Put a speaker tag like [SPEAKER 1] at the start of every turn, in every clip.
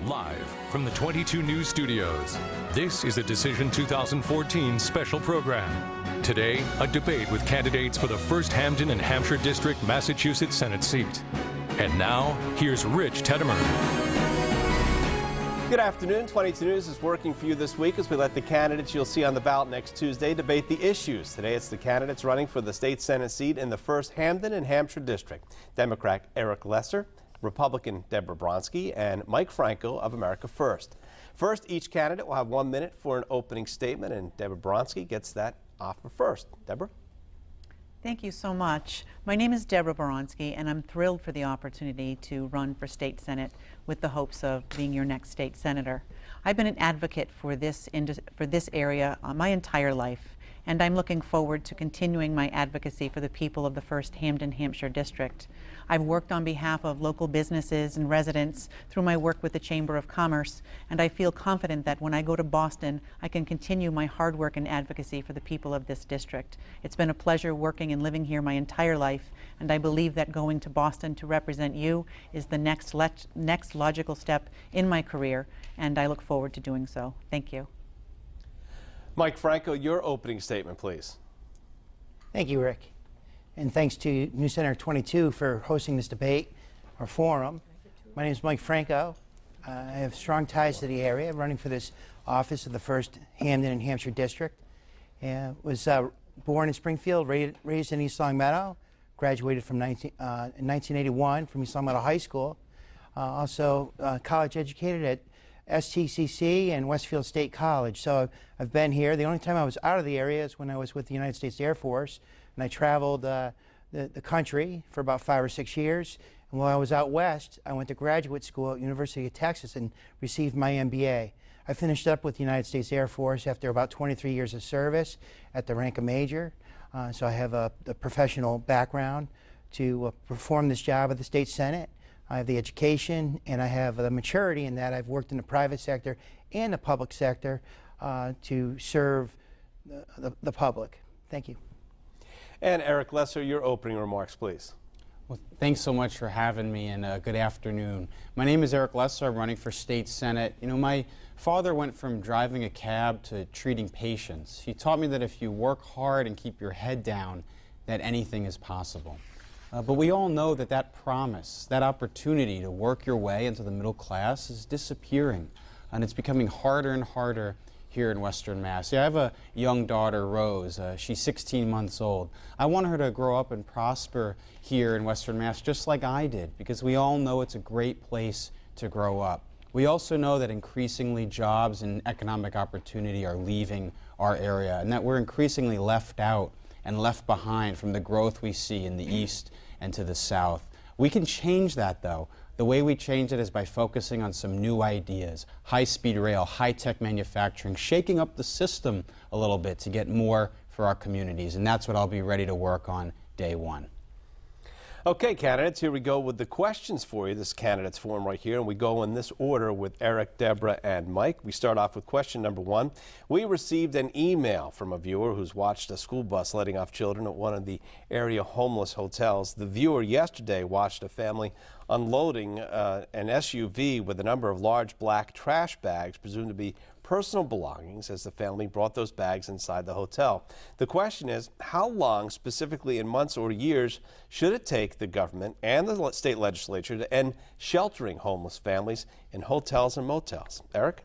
[SPEAKER 1] Live from the 22 News Studios, this is a Decision 2014 special program. Today, a debate with candidates for the 1st Hampden and Hampshire District, Massachusetts Senate seat. And now, here's Rich Teddemer.
[SPEAKER 2] Good afternoon. 22 News is working for you this week as we let the candidates you'll see on the ballot next Tuesday debate the issues. Today it's the candidates running for the state Senate seat in the 1st Hampden and Hampshire District. Democrat Eric Lesser, Republican Debra Boronski, and Mike Franco of America First. First, each candidate will have 1 minute for an opening statement, and Debra Boronski gets that offer first. Debra?
[SPEAKER 3] Thank you so much. My name is Debra Boronski, and I'm thrilled for the opportunity to run for state senate with the hopes of being your next state senator. I've been an advocate for this area my entire life, and I'm looking forward to continuing my advocacy for the people of the 1st Hampden, Hampshire District. I've worked on behalf of local businesses and residents through my work with the Chamber of Commerce, and I feel confident that when I go to Boston, I can continue my hard work and advocacy for the people of this district. It's been a pleasure working and living here my entire life, and I believe that going to Boston to represent you is the next logical step in my career, and I look forward to doing so. Thank you.
[SPEAKER 2] Mike Franco, your opening statement, please.
[SPEAKER 4] Thank you, Rick. And thanks to News Center 22 for hosting this debate or forum. My name is Mike Franco. I have strong ties to the area, running for this office of the 1st Hampden and Hampshire District. Was born in Springfield, raised in East Long Meadow, graduated in 1981 from East Long Meadow High School. Also college educated at STCC and Westfield State College. So I've been here. The only time I was out of the area is when I was with the United States Air Force, and I traveled the country for about 5 or 6 years. And while I was out west, I went to graduate school at University of Texas and received my MBA. I finished up with the United States Air Force after about 23 years of service at the rank of major. So I have a professional background to perform this job at the state Senate. I have the education and I have the maturity in that I've worked in the private sector and the public sector to serve the public. Thank you.
[SPEAKER 2] And Eric Lesser, your opening remarks, please.
[SPEAKER 5] Well, thanks so much for having me, and good afternoon. My name is Eric Lesser. I'm running for state senate. You know, my father went from driving a cab to treating patients. He taught me that if you work hard and keep your head down, that anything is possible. But we all know that that promise, that opportunity to work your way into the middle class is disappearing, and it's becoming harder and harder here in Western Mass. Yeah, I have a young daughter, Rose. She's 16 months old. I want her to grow up and prosper here in Western Mass just like I did, because we all know it's a great place to grow up. We also know that increasingly jobs and economic opportunity are leaving our area, and that we're increasingly left out and left behind from the growth we see in the east and to the south. We can change that, though. The way we change it is by focusing on some new ideas: high-speed rail, high-tech manufacturing, shaking up the system a little bit to get more for our communities, and that's what I'll be ready to work on day one.
[SPEAKER 2] Okay, candidates, here we go with the questions for you. This candidates forum right here, and we go in this order with Eric, Debra, and Mike. We start off with question number 1. We received an email from a viewer who's watched a school bus letting off children at one of the area homeless hotels. The viewer yesterday watched a family unloading an SUV with a number of large black trash bags, presumed to be personal belongings, as the family brought those bags inside the hotel. The question is, how long, specifically in months or years, should it take the government and the state legislature to end sheltering homeless families in hotels and motels? Eric?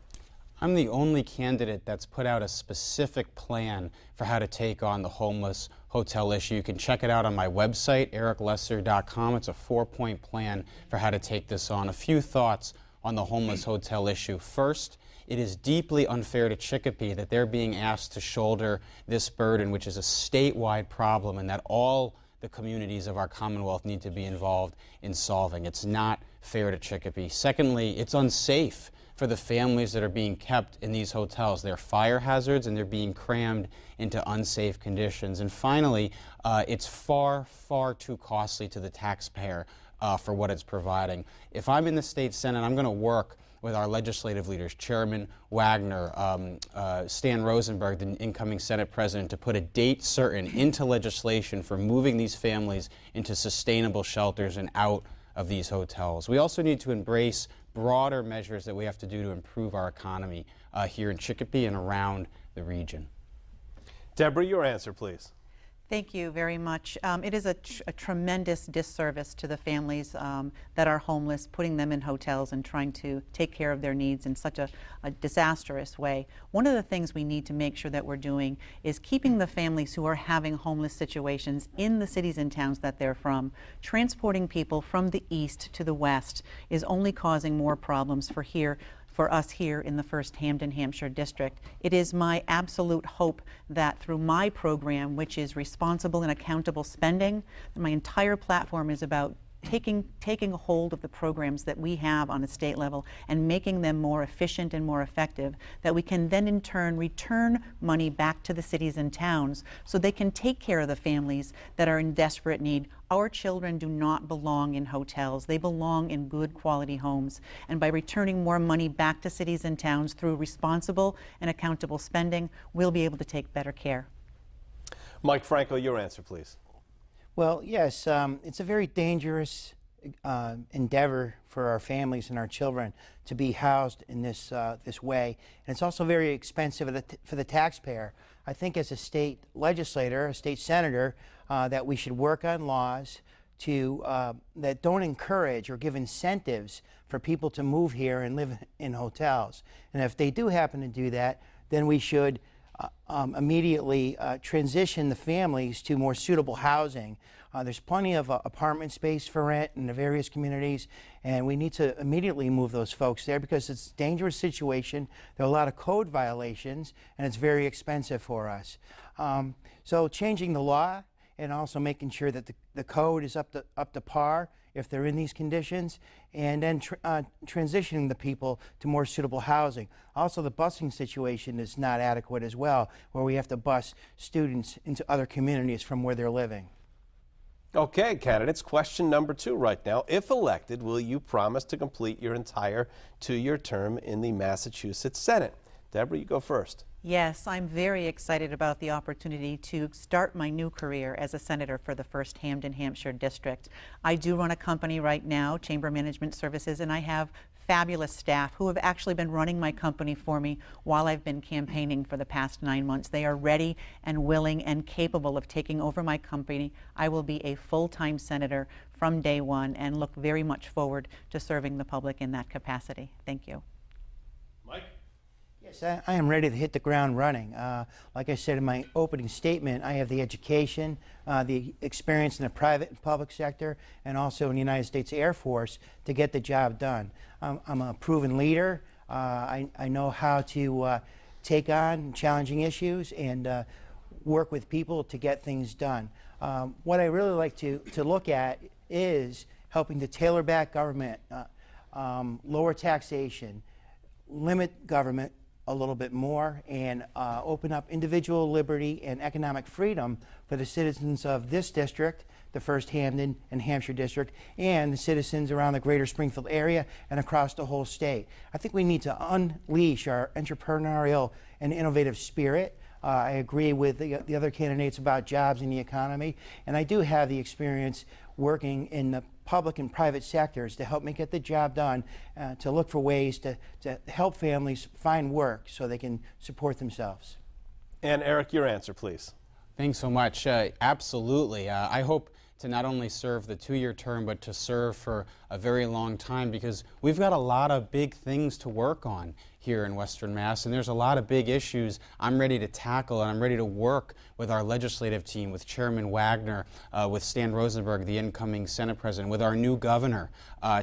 [SPEAKER 5] I'm the only candidate that's put out a specific plan for how to take on the homeless hotel issue. You can check it out on my website, ericlesser.com. It's a 4-point plan for how to take this on. A few thoughts on the homeless hotel issue. First, it is deeply unfair to Chicopee that they're being asked to shoulder this burden, which is a statewide problem, and that all the communities of our Commonwealth need to be involved in solving. It's not fair to Chicopee. Secondly, it's unsafe for the families that are being kept in these hotels. They're fire hazards and they're being crammed into unsafe conditions. And finally, it's far, far too costly to the taxpayer for what it's providing. If I'm in the state Senate, I'm going to work with our legislative leaders, Chairman Wagner, Stan Rosenberg, the incoming Senate President, to put a date certain into legislation for moving these families into sustainable shelters and out of these hotels. We also need to embrace broader measures that we have to do to improve our economy here in Chicopee and around the region.
[SPEAKER 2] Debra, your answer, please.
[SPEAKER 3] Thank you very much. It is a tremendous disservice to the families that are homeless, putting them in hotels and trying to take care of their needs in such a disastrous way. One of the things we need to make sure that we're doing is keeping the families who are having homeless situations in the cities and towns that they're from. Transporting people from the east to the west is only causing more problems for us here in the 1st Hampden, Hampshire district. It is my absolute hope that through my program, which is responsible and accountable spending, my entire platform is about taking a hold of the programs that we have on a state level and making them more efficient and more effective, that we can then in turn return money back to the cities and towns so they can take care of the families that are in desperate need. Our children do not belong in hotels. They belong in good quality homes. And by returning more money back to cities and towns through responsible and accountable spending, we'll be able to take better care.
[SPEAKER 2] Mike Franco, your answer, please.
[SPEAKER 4] Well, yes, it's a very dangerous endeavor for our families and our children to be housed in this way. And it's also very expensive for the taxpayer. I think as a state legislator, a state senator, that we should work on laws that don't encourage or give incentives for people to move here and live in hotels. And if they do happen to do that, then we should immediately transition the families to more suitable housing. There's plenty of apartment space for rent in the various communities, and we need to immediately move those folks there because it's a dangerous situation. There are a lot of code violations, and it's very expensive for us. So changing the law and also making sure that the code is up to par if they're in these conditions, and then transitioning the people to more suitable housing. Also, the busing situation is not adequate as well, where we have to bus students into other communities from where they're living.
[SPEAKER 2] Okay, candidates, question number 2 right now. If elected, will you promise to complete your entire 2-year term in the Massachusetts Senate? Debra, you go first.
[SPEAKER 3] Yes, I'm very excited about the opportunity to start my new career as a senator for the 1st Hampden, Hampshire district. I do run a company right now, Chamber Management Services, and I have fabulous staff who have actually been running my company for me while I've been campaigning for the past 9 months. They are ready and willing and capable of taking over my company. I will be a full-time senator from day one and look very much forward to serving the public in that capacity. Thank you.
[SPEAKER 2] Mike?
[SPEAKER 4] Yes, I am ready to hit the ground running. Like I said in my opening statement, I have the education, the experience in the private and public sector, and also in the United States Air Force to get the job done. I'm a proven leader. I know how to take on challenging issues and work with people to get things done. What I really like to look at is helping to tailor back government, lower taxation, limit government a little bit more, and open up individual liberty and economic freedom for the citizens of this district, the 1st Hampden and Hampshire district, and the citizens around the greater Springfield area and across the whole state. I think we need to unleash our entrepreneurial and innovative spirit. I agree with the other candidates about jobs in the economy, and I do have the experience working in the public and private sectors to help me get the job done, to look for ways to help families find work so they can support themselves.
[SPEAKER 2] And Eric, your answer, please.
[SPEAKER 5] Thanks so much. Absolutely. I hope to not only serve the 2-year term, but to serve for a very long time, because we've got a lot of big things to work on here in Western Mass, and there's a lot of big issues I'm ready to tackle, and I'm ready to work with our legislative team, with Chairman Wagner, with Stan Rosenberg, the incoming Senate President, with our new governor,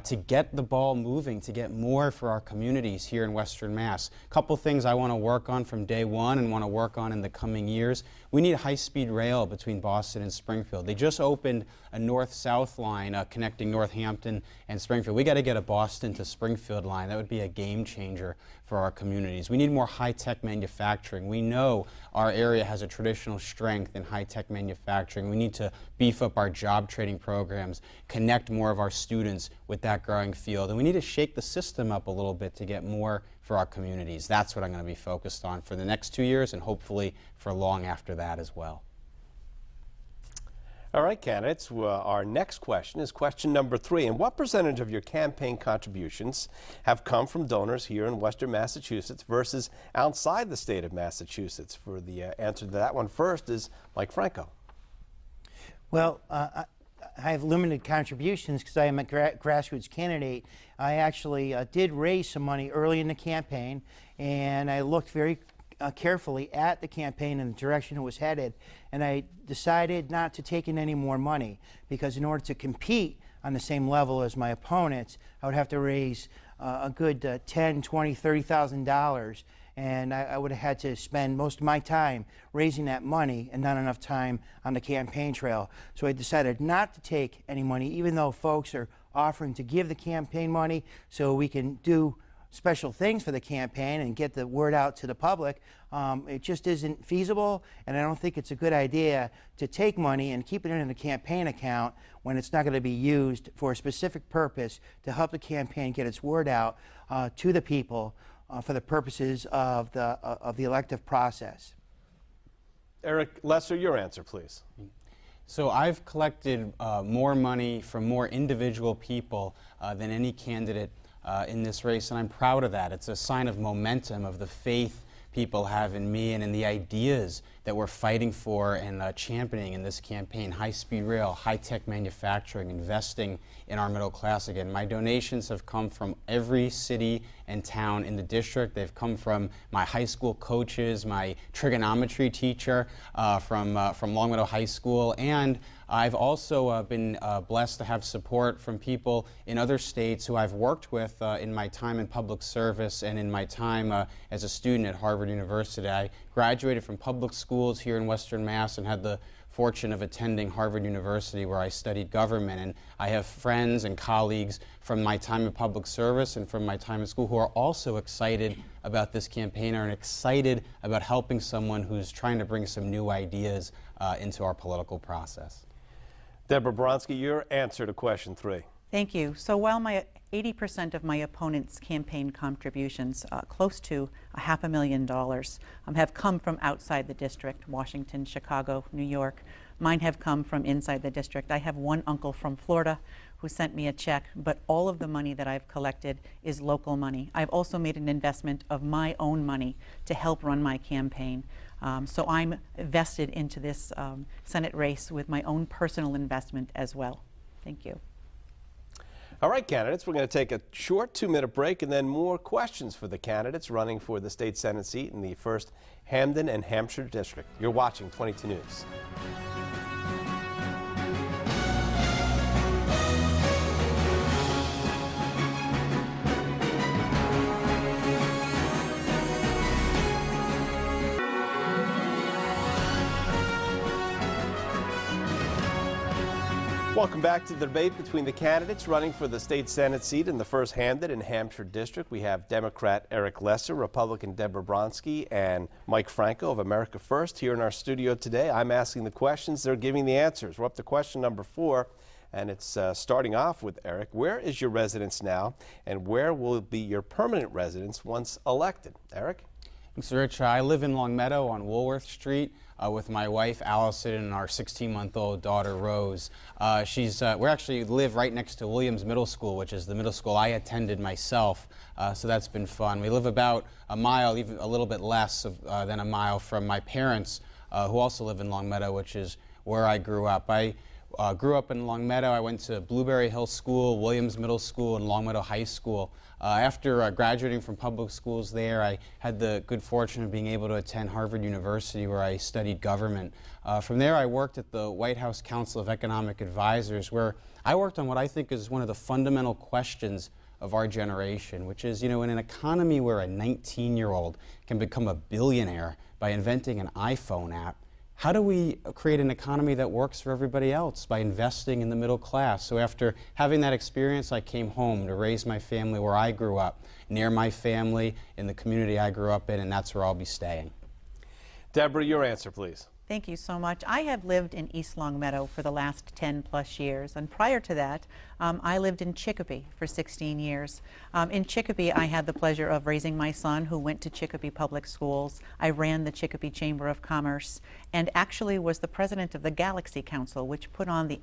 [SPEAKER 5] to get the ball moving, to get more for our communities here in Western Mass. A couple things I want to work on from day one and want to work on in the coming years. We need high-speed rail between Boston and Springfield. They just opened a north-south line connecting Northampton and Springfield. We got to get a Boston to Springfield line. That would be a game changer for our communities. We need more high-tech manufacturing. We know our area has a traditional strength in high-tech manufacturing. We need to beef up our job training programs, connect more of our students with that growing field, and we need to shake the system up a little bit to get more for our communities. That's what I'm going to be focused on for the next 2 years and hopefully for long after that as well.
[SPEAKER 2] All right, candidates, our next question is question number 3. And what percentage of your campaign contributions have come from donors here in Western Massachusetts versus outside the state of Massachusetts? For the answer to that one first is Mike Franco.
[SPEAKER 4] Well, I have limited contributions because I am a grassroots candidate. I actually did raise some money early in the campaign, and I looked very carefully at the campaign and the direction it was headed, and I decided not to take in any more money because in order to compete on the same level as my opponents, I would have to raise a good $10,000, $20,000, $30,000, and I would have had to spend most of my time raising that money and not enough time on the campaign trail. So I decided not to take any money, even though folks are offering to give the campaign money so we can do special things for the campaign and get the word out to the public. It just isn't feasible, and I don't think it's a good idea to take money and keep it in a campaign account when it's not going to be used for a specific purpose to help the campaign get its word out to the people for the purposes of the elective process.
[SPEAKER 2] Eric Lesser, your answer, please.
[SPEAKER 5] So I've collected more money from more individual people than any candidate in this race, and I'm proud of that. It's a sign of momentum, of the faith people have in me and in the ideas that we're fighting for and championing in this campaign. High-speed rail, high-tech manufacturing, investing in our middle class again. My donations have come from every city and town in the district. They've come from my high school coaches, my trigonometry teacher from Longmeadow High School, and I've also been blessed to have support from people in other states who I've worked with in my time in public service and in my time as a student at Harvard University. I graduated from public schools here in Western Mass and had the fortune of attending Harvard University, where I studied government. And I have friends and colleagues from my time in public service and from my time in school who are also excited about this campaign and excited about helping someone who's trying to bring some new ideas into our political process.
[SPEAKER 2] Debra Boronski, your answer to question 3.
[SPEAKER 3] Thank you. So while 80% of my opponent's campaign contributions, close to $500,000, have come from outside the district, Washington, Chicago, New York, mine have come from inside the district. I have one uncle from Florida who sent me a check, but all of the money that I've collected is local money. I've also made an investment of my own money to help run my campaign. So I'm vested into this Senate race with my own personal investment as well. Thank you.
[SPEAKER 2] All right, candidates, we're going to take a short 2-minute break and then more questions for the candidates running for the state Senate seat in the 1st Hampden and Hampshire District. You're watching 22 News. Welcome back to the debate between the candidates running for the state Senate seat in the 1st Hampden and Hampshire District. We have Democrat Eric Lesser, Republican Debra Boronski, and Mike Franco of America First here in our studio today. I'm asking the questions, they're giving the answers. We're up to question number 4, and it's starting off with Eric. Where is your residence now, and where will be your permanent residence once elected? Eric?
[SPEAKER 5] Thanks, Rich. I live in Longmeadow on Woolworth Street with my wife, Allison, and our 16-month-old daughter, Rose. We actually live right next to Williams Middle School, which is the middle school I attended myself, so that's been fun. We live about a mile, even a little bit less than a mile from my parents, who also live in Longmeadow, which is where I grew up. I grew up in Longmeadow. I went to Blueberry Hill School, Williams Middle School, and Longmeadow High School. After graduating from public schools there, I had the good fortune of being able to attend Harvard University, where I studied government. From there, I worked at the White House Council of Economic Advisors, where I worked on what I think is one of the fundamental questions of our generation, which is, in an economy where a 19-year-old can become a billionaire by inventing an iPhone app, how do we create an economy that works for everybody else? By investing in the middle class. So after having that experience, I came home to raise my family where I grew up, near my family, in the community I grew up in, and that's where I'll be staying.
[SPEAKER 2] Debra, your answer, please.
[SPEAKER 3] Thank you so much. I have lived in East Longmeadow for the last 10+ years, and prior to that, I lived in Chicopee for 16 years. In Chicopee, I had the pleasure of raising my son, who went to Chicopee Public Schools. I ran the Chicopee Chamber of Commerce and actually was the president of the Galaxy Council, which put on the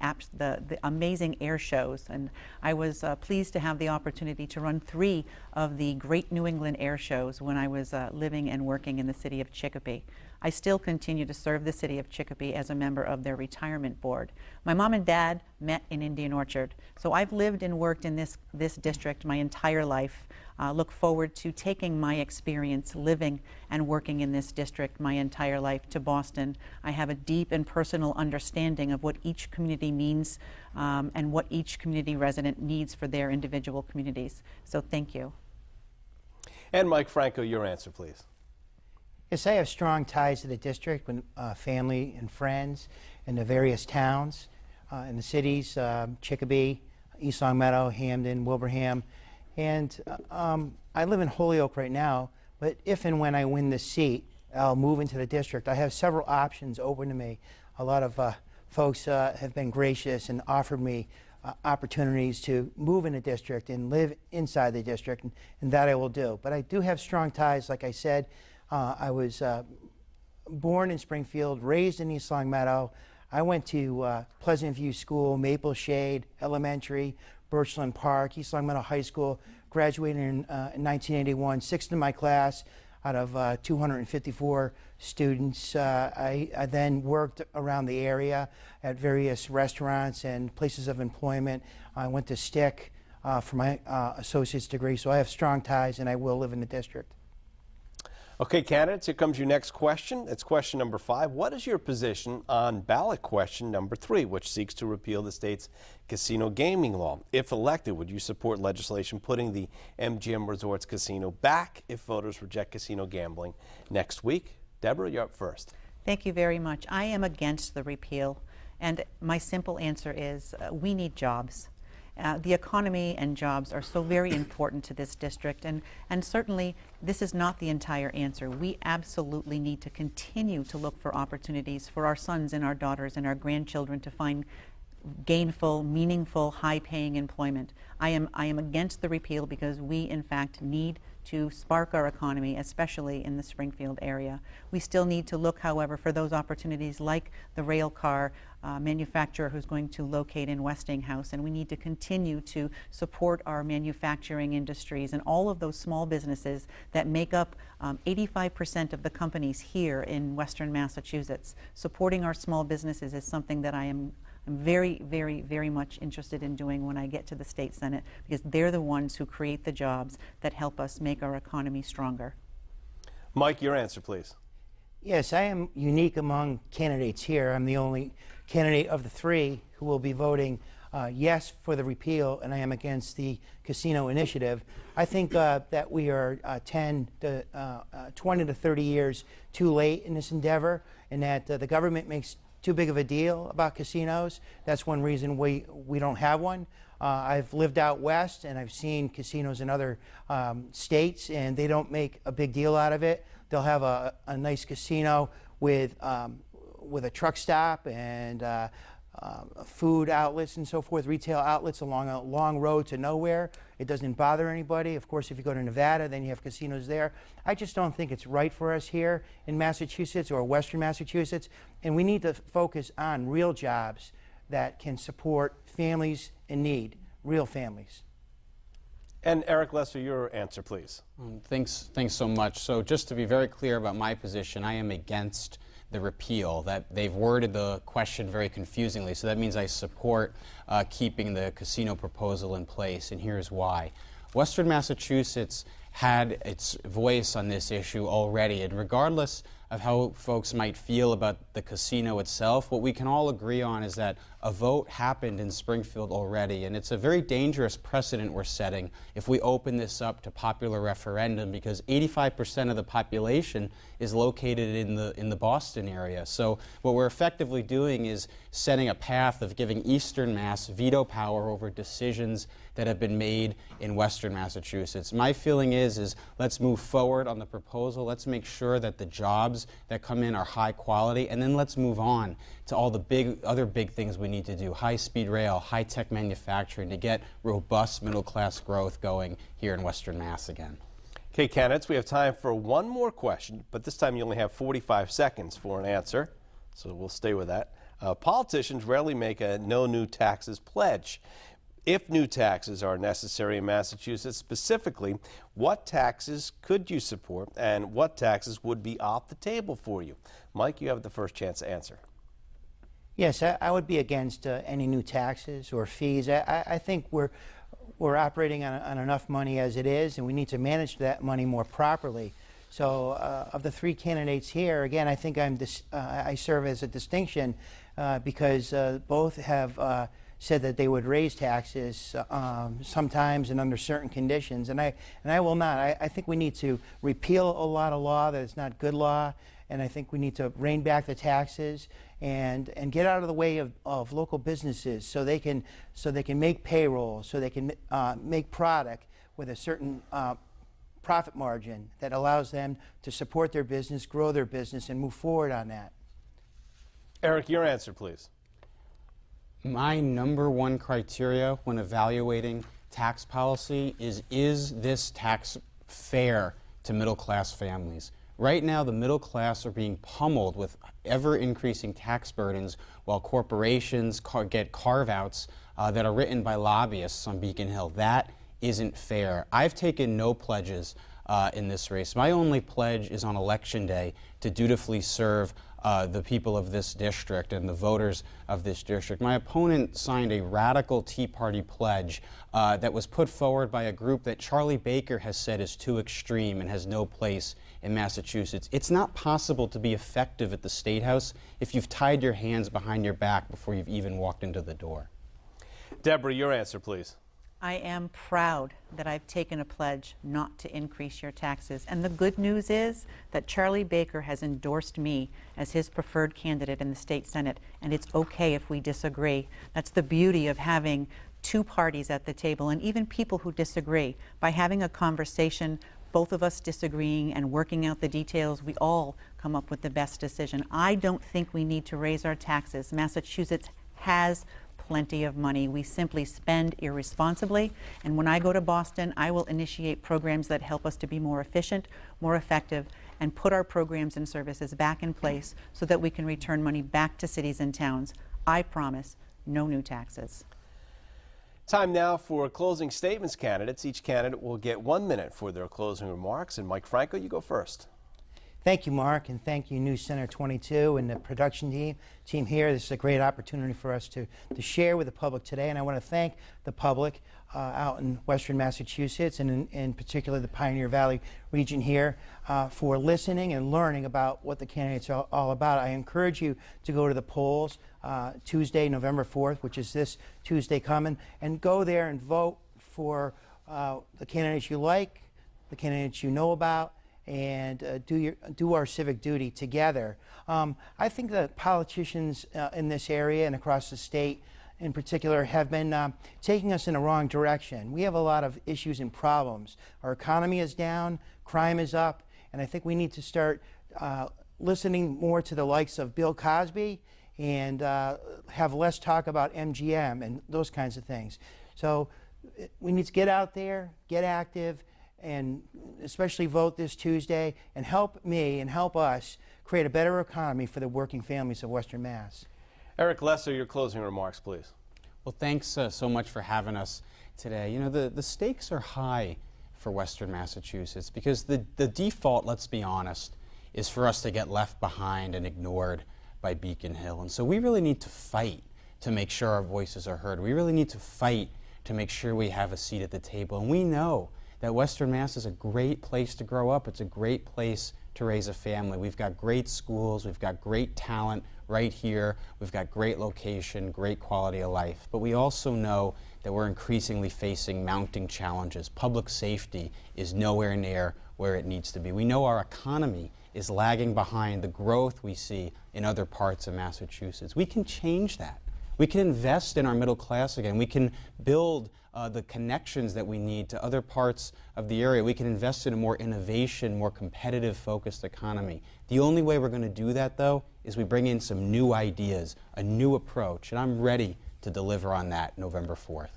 [SPEAKER 3] amazing air shows. And I was pleased to have the opportunity to run 3 of the Great New England Air Shows when I was living and working in the city of Chicopee. I still continue to serve the city of Chicopee as a member of their retirement board. My mom and dad met in Indian Orchard, so I've lived and worked in this district my entire life. Look forward to taking my experience living and working in this district my entire life to Boston. I have a deep and personal understanding of what each community means and what each community resident needs for their individual communities. So thank you.
[SPEAKER 2] And Mike Franco, your answer, please.
[SPEAKER 4] Yes, I have strong ties to the district with family and friends in the various towns, in the cities, Chicopee, East Longmeadow, Hampden, Wilbraham. And I live in Holyoke right now, but if and when I win this seat, I'll move into the district. I have several options open to me. A lot of folks have been gracious and offered me opportunities to move in the district and live inside the district, and that I will do. But I do have strong ties, like I said. I was born in Springfield, raised in East Longmeadow. I went to Pleasant View School, Maple Shade Elementary, Birchland Park, East Longmeadow High School. Graduated in 1981, 6th in my class out of 254 students. I then worked around the area at various restaurants and places of employment. I went to Stick for my associate's degree, so I have strong ties and I will live in the district.
[SPEAKER 2] Okay, candidates, here comes your next question. It's question number 5. What is your position on ballot question number 3, which seeks to repeal the state's casino gaming law? If elected, would you support legislation putting the MGM Resorts Casino back if voters reject casino gambling next week? Debra, you're up first.
[SPEAKER 3] Thank you very much. I am against the repeal, and my simple answer is we need jobs. The economy and jobs are so very important to this district, and certainly this is not the entire answer. We absolutely need to continue to look for opportunities for our sons and our daughters and our grandchildren to find gainful, meaningful, high-paying employment. I am against the repeal because we, in fact, need to spark our economy, especially in the Springfield area. We still need to look, however, for those opportunities like the rail car manufacturer who's going to locate in Westinghouse, and we need to continue to support our manufacturing industries and all of those small businesses that make up 85% of the companies here in Western Massachusetts. Supporting our small businesses is something that I'm very, very, very much interested in doing when I get to the state Senate, because they're the ones who create the jobs that help us make our economy stronger.
[SPEAKER 2] Mike, your answer, please.
[SPEAKER 4] Yes, I am unique among candidates here. I'm the only candidate of the 3 who will be voting yes for the repeal, and I am against the casino initiative. I think that we are 20 to 30 years too late in this endeavor, and that the government makes too big of a deal about casinos. That's one reason we don't have one. I've lived out west and I've seen casinos in other states, and they don't make a big deal out of it. They'll have a nice casino with a truck stop and food outlets and so forth, retail outlets along a long road to nowhere. It doesn't bother anybody. Of course, if you go to Nevada, then you have casinos there. I just don't think it's right for us here in Massachusetts or Western Massachusetts, and we need to focus on real jobs that can support families in need, real families.
[SPEAKER 2] And Eric Lesser, your answer, please.
[SPEAKER 5] Thanks so much. So just to be very clear about my position, I am against the repeal. That they've worded the question very confusingly, so that means I support keeping the casino proposal in place, and here's why. Western Massachusetts had its voice on this issue already, and regardless of how folks might feel about the casino itself, what we can all agree on is that a vote happened in Springfield already, and it's a very dangerous precedent we're setting if we open this up to popular referendum, because 85% of the population is located in the Boston area. So what we're effectively doing is setting a path of giving Eastern Mass veto power over decisions that have been made in Western Massachusetts. My feeling is let's move forward on the proposal. Let's make sure that the jobs jobs that come in are high quality, and then let's move on to all the other big things we need to do: high-speed rail, high-tech manufacturing, to get robust middle-class growth going here in Western Mass again.
[SPEAKER 2] Okay, candidates, we have time for one more question, but this time you only have 45 seconds for an answer, so we'll stay with that. Politicians rarely make a no new taxes pledge. If new taxes are necessary in Massachusetts, specifically, what taxes could you support and what taxes would be off the table for you? Mike, you have the first chance to answer.
[SPEAKER 4] Yes, I would be against any new taxes or fees. I think we're operating on enough money as it is, and we need to manage that money more properly. So of the three candidates here, again, I think I serve as a distinction because both have said that they would raise taxes sometimes and under certain conditions, and I will not. I think we need to repeal a lot of law that is not good law, and I think we need to rein back the taxes and get out of the way of local businesses so they can make payroll, so they can make product with a certain profit margin that allows them to support their business, grow their business, and move forward on that.
[SPEAKER 2] Eric, your answer, please.
[SPEAKER 5] My number one criteria when evaluating tax policy is this tax fair to middle-class families? Right now, the middle class are being pummeled with ever-increasing tax burdens while corporations get carve-outs that are written by lobbyists on Beacon Hill. That isn't fair. I've taken no pledges in this race. My only pledge is on Election Day to dutifully serve the people of this district and the voters of this district. My opponent signed a radical Tea Party pledge that was put forward by a group that Charlie Baker has said is too extreme and has no place in Massachusetts. It's not possible to be effective at the State House if you've tied your hands behind your back before you've even walked into the door.
[SPEAKER 2] Debra, your answer, please.
[SPEAKER 3] I am proud that I've taken a pledge not to increase your taxes. And the good news is that Charlie Baker has endorsed me as his preferred candidate in the state Senate, and it's okay if we disagree. That's the beauty of having two parties at the table, and even people who disagree. By having a conversation, both of us disagreeing and working out the details, we all come up with the best decision. I don't think we need to raise our taxes. Massachusetts has plenty of money. We simply spend irresponsibly. And when I go to Boston, I will initiate programs that help us to be more efficient, more effective, and put our programs and services back in place so that we can return money back to cities and towns. I promise no new taxes.
[SPEAKER 2] Time now for closing statements, candidates. Each candidate will get 1 minute for their closing remarks. And Mike Franco, you go first.
[SPEAKER 4] Thank you, Mark, and thank you, News Center 22 and the production team here. This is a great opportunity for us to share with the public today, and I want to thank the public out in Western Massachusetts and in particular the Pioneer Valley region here for listening and learning about what the candidates are all about. I encourage you to go to the polls Tuesday, November 4th, which is this Tuesday coming, and go there and vote for the candidates you like, the candidates you know about, and do our civic duty together. I think that politicians in this area and across the state in particular have been taking us in the wrong direction. We have a lot of issues and problems. Our economy is down, crime is up, and I think we need to start listening more to the likes of Bill Cosby and have less talk about MGM and those kinds of things. So we need to get out there, get active, and especially vote this Tuesday and help me and help us create a better economy for the working families of Western Mass.
[SPEAKER 2] Eric Lesser, your closing remarks, please.
[SPEAKER 5] Well, thanks so much for having us today. You know, the stakes are high for Western Massachusetts because the default, let's be honest, is for us to get left behind and ignored by Beacon Hill. And so we really need to fight to make sure our voices are heard. We really need to fight to make sure we have a seat at the table. And we know that Western Mass is a great place to grow up. It's a great place to raise a family. We've got great schools, we've got great talent right here, we've got great location, great quality of life. But we also know that we're increasingly facing mounting challenges. Public safety is nowhere near where it needs to be. We know our economy is lagging behind the growth we see in other parts of Massachusetts. We can change that. We can invest in our middle class again. We can build the connections that we need to other parts of the area. We can invest in a more innovation, more competitive focused economy. The only way we're going to do that, though, is we bring in some new ideas, a new approach, and I'm ready to deliver on that November 4th.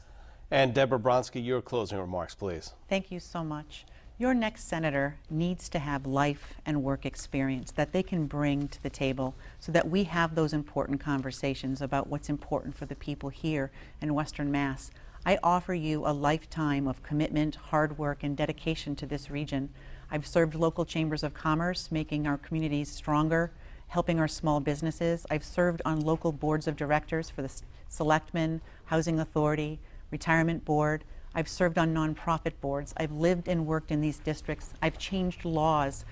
[SPEAKER 2] And Debra Boronski, your closing remarks, please.
[SPEAKER 3] Thank you so much. Your next senator needs to have life and work experience that they can bring to the table so that we have those important conversations about what's important for the people here in Western Mass. I offer you a lifetime of commitment, hard work, and dedication to this region. I've served local chambers of commerce, making our communities stronger, helping our small businesses. I've served on local boards of directors for the Selectmen, Housing Authority, Retirement Board. I've served on nonprofit boards. I've lived and worked in these districts. I've changed laws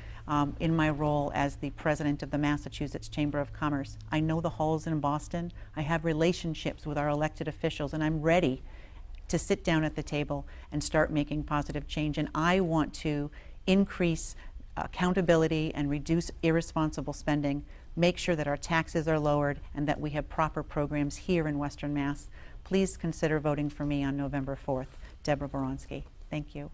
[SPEAKER 3] in my role as the president of the Massachusetts Chamber of Commerce. I know the halls in Boston. I have relationships with our elected officials, and I'm ready to sit down at the table and start making positive change. And I want to increase accountability and reduce irresponsible spending, make sure that our taxes are lowered, and that we have proper programs here in Western Mass. Please consider voting for me on November 4th. Debra Boronski. Thank you.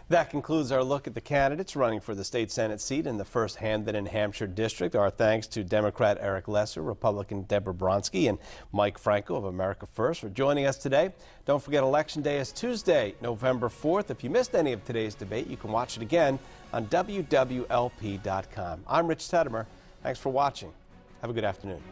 [SPEAKER 2] That concludes our look at the candidates running for the state Senate seat in the 1st Hampden and Hampshire District. Our thanks to Democrat Eric Lesser, Republican Debra Boronski, and Mike Franco of America First for joining us today. Don't forget, Election Day is Tuesday, November 4th. If you missed any of today's debate, you can watch it again on wwlp.com. I'm Rich Teddemer. Thanks for watching. Have a good afternoon.